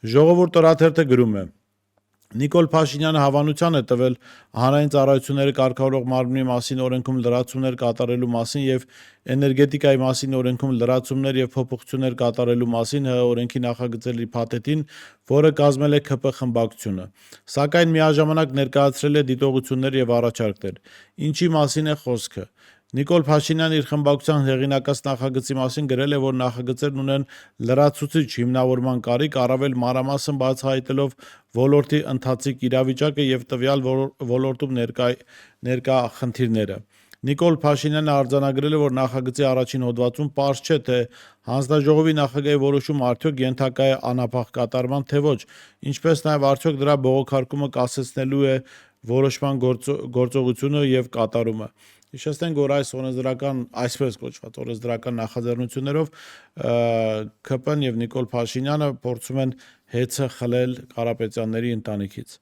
Ժողովուրդ օրաթերթը գրում է. Նիկոլ Փաշինյանը հավանության է տվել հանրային ծառայությունների կարգավորող մարմնի մասին օրենքում լրացումներ կատարելու մասին եւ էներգետիկայի մասին օրենքում լրացումներ եւ փոփոխություններ կատարելու մասին ՀՀ օրենքի նախագծերի փաթեթին, որը կազմել է ՔՊ խմբակցությունը, սակայն միաժամանակ ներկայացրել է դիտողություններ եւ առաջարկներ։ Ինչի մասին է խոսքը։ Նիկոլ Փաշինյանն իր խմբակցության հեղինակած նախագծի մասին գրել է, որ նախագծերն ունեն լրացուցիչ հիմնավորման կարիք, առավել մանրամասն բացահայտելով ոլորտի ընթացիկ իրավիճակը եւ տվյալ ոլորտում ներկա խնդիրները։ Նիկոլ Փաշինյանը արձանագրել է, որ նախագծի առաջին հոդվածում պարզ չէ, թե հանձնաժողովի նախագահի որոշումը արդյոք ենթակա է անհապաղ կատարման, թե ոչ, ինչպես նաեւ արդյոք դրա բողոքարկումը կասեցնելու է որոշման գործողությունը եւ կատարումը։ Հիշեցնենք, որ այս օրենսդրական, այսպես կոչված օրենսդրական նախաձեռնություններով ՔՊ-ն եւ Նիկոլ Փաշինյանը փորձում են հեծը խլել Կարապետյանների ընտանիքից։